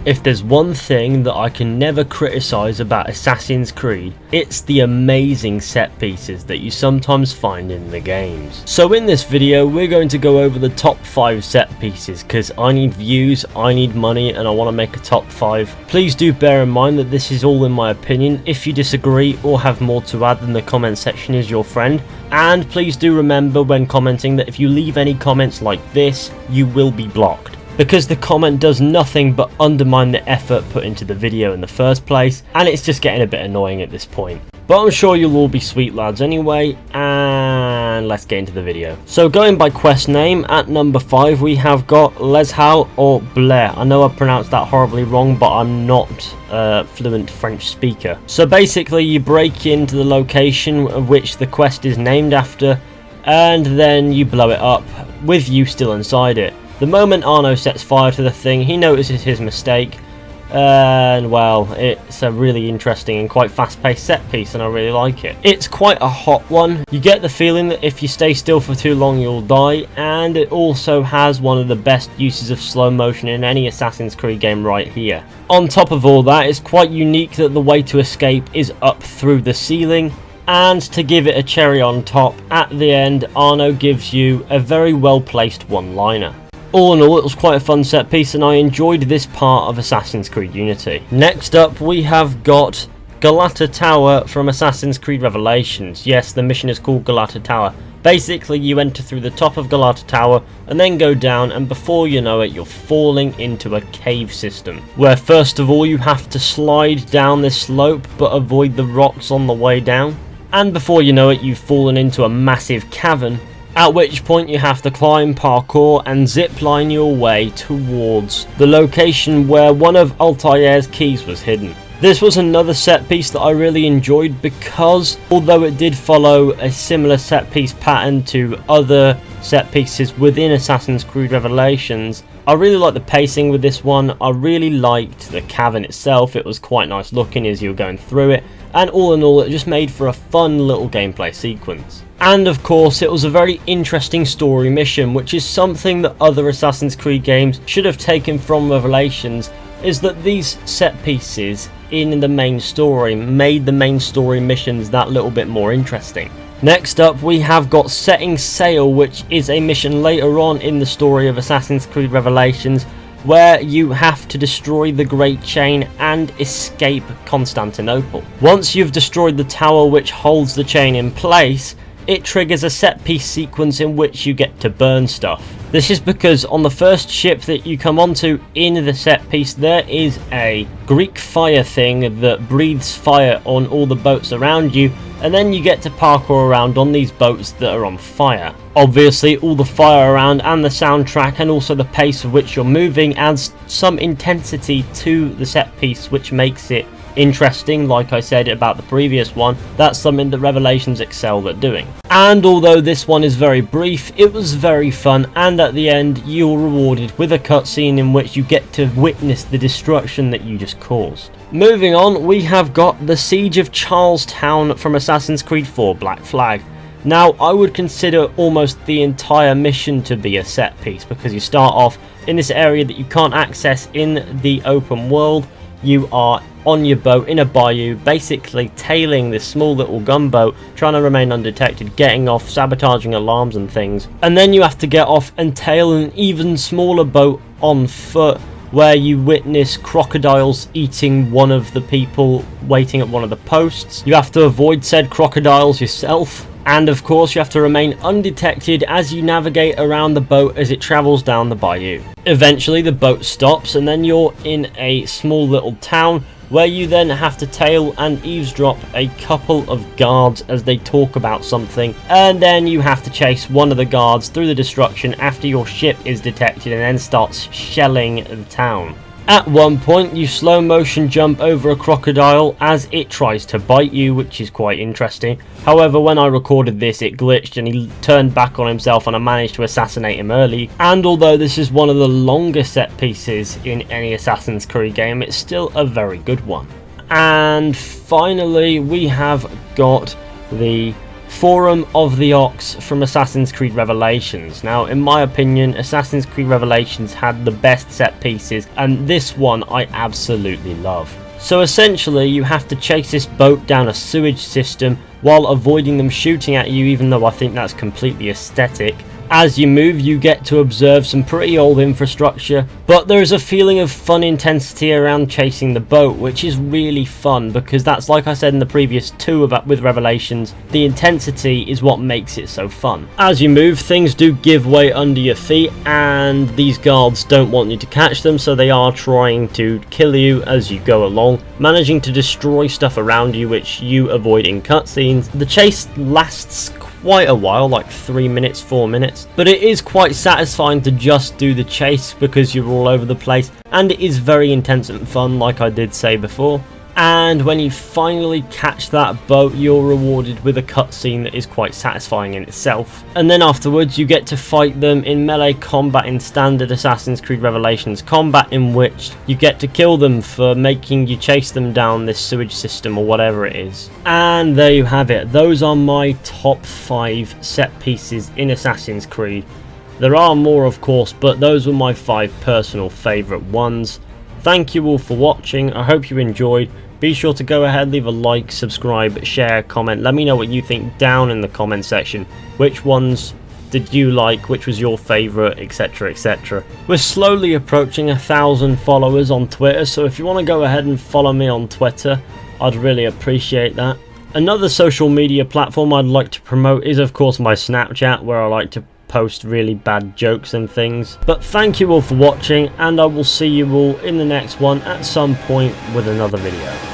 If there's one thing that I can never criticise about Assassin's Creed, it's the amazing set pieces that you sometimes find in the games. So in this video we're going to go over the top 5 set pieces because I need views, I need money, and I want to make a top 5. Please do bear in mind that this is all in my opinion. If you disagree or have more to add, then the comment section is your friend. And please do remember when commenting that if you leave any comments like this, you will be blocked, because the comment does nothing but undermine the effort put into the video in the first place, and it's just getting a bit annoying at this point. But I'm sure you'll all be sweet lads anyway, and let's get into the video. So going by quest name, at number 5 we have got Leshal or Blair. I know I pronounced that horribly wrong, but I'm not a fluent French speaker. So basically you break into the location of which the quest is named after, and then you blow it up, with you still inside it. The moment Arno sets fire to the thing, he notices his mistake, and well, it's a really interesting and quite fast-paced set piece, and I really like it. It's quite a hot one. You get the feeling that if you stay still for too long you'll die, and it also has one of the best uses of slow motion in any Assassin's Creed game right here. On top of all that, it's quite unique that the way to escape is up through the ceiling. And to give it a cherry on top, at the end Arno gives you a very well placed one-liner. All in all, it was quite a fun set piece and I enjoyed this part of Assassin's Creed Unity. Next up we have got Galata Tower from Assassin's Creed Revelations. Yes, the mission is called Galata Tower. Basically you enter through the top of Galata Tower and then go down, and before you know it you're falling into a cave system, where first of all you have to slide down this slope but avoid the rocks on the way down. And before you know it, you've fallen into a massive cavern, at which point you have to climb, parkour, and zipline your way towards the location where one of Altair's keys was hidden. This was another set piece that I really enjoyed because, although it did follow a similar set piece pattern to other set pieces within Assassin's Creed Revelations, I really liked the pacing with this one. I really liked the cavern itself. It was quite nice looking as you were going through it, and all in all it just made for a fun little gameplay sequence. And of course it was a very interesting story mission, which is something that other Assassin's Creed games should have taken from Revelations, is that these set pieces in the main story made the main story missions that little bit more interesting. Next up we have got Setting Sail, which is a mission later on in the story of Assassin's Creed Revelations, where you have to destroy the Great Chain and escape Constantinople. Once you've destroyed the tower which holds the chain in place, it triggers a set piece sequence in which you get to burn stuff. This is because on the first ship that you come onto in the set piece there is a Greek fire thing that breathes fire on all the boats around you, and then you get to parkour around on these boats that are on fire. Obviously all the fire around and the soundtrack and also the pace of which you're moving adds some intensity to the set piece, which makes it interesting. Like I said about the previous one, that's something that Revelations excelled at doing. And although this one is very brief, it was very fun, and at the end you're rewarded with a cutscene in which you get to witness the destruction that you just caused. Moving on, we have got the Siege of Charlestown from Assassin's Creed 4 Black Flag. Now I would consider almost the entire mission to be a set piece, because you start off in this area that you can't access in the open world. You are on your boat in a bayou, basically tailing this small little gunboat, trying to remain undetected, getting off, sabotaging alarms and things. And then you have to get off and tail an even smaller boat on foot, where you witness crocodiles eating one of the people waiting at one of the posts. You have to avoid said crocodiles yourself. And of course you have to remain undetected as you navigate around the boat as it travels down the bayou. Eventually the boat stops and then you're in a small little town, where you then have to tail and eavesdrop a couple of guards as they talk about something, and then you have to chase one of the guards through the destruction after your ship is detected and then starts shelling the town. At one point you slow motion jump over a crocodile as it tries to bite you, which is quite interesting. However, when I recorded this it glitched and he turned back on himself and I managed to assassinate him early. And although this is one of the longest set pieces in any Assassin's Creed game, it's still a very good one. And finally we have got the Forum of the Ox from Assassin's Creed Revelations. Now, in my opinion, Assassin's Creed Revelations had the best set pieces, and this one I absolutely love. So essentially, you have to chase this boat down a sewage system while avoiding them shooting at you, even though I think that's completely aesthetic. As you move, you get to observe some pretty old infrastructure, but there is a feeling of fun intensity around chasing the boat, which is really fun because that's, like I said in the previous two with Revelations, the intensity is what makes it so fun. As you move, things do give way under your feet, and these guards don't want you to catch them, so they are trying to kill you as you go along, managing to destroy stuff around you which you avoid in cutscenes. The chase lasts quite a while, like 3 minutes, 4 minutes, but it is quite satisfying to just do the chase because you're all over the place, and it is very intense and fun, like I did say before. And when you finally catch that boat, you're rewarded with a cutscene that is quite satisfying in itself. And then afterwards you get to fight them in melee combat in standard Assassin's Creed Revelations combat, in which you get to kill them for making you chase them down this sewage system or whatever it is. And there you have it. Those are my top 5 set pieces in Assassin's Creed. There are more, of course, but those were my 5 personal favourite ones. Thank you all for watching. I hope you enjoyed. Be sure to go ahead, leave a like, subscribe, share, comment. Let me know what you think down in the comment section. Which ones did you like? Which was your favourite? Etc, etc. We're slowly approaching 1,000 followers on Twitter, so if you want to go ahead and follow me on Twitter, I'd really appreciate that. Another social media platform I'd like to promote is, of course, my Snapchat, where I like to post really bad jokes and things. But thank you all for watching, and I will see you all in the next one at some point with another video.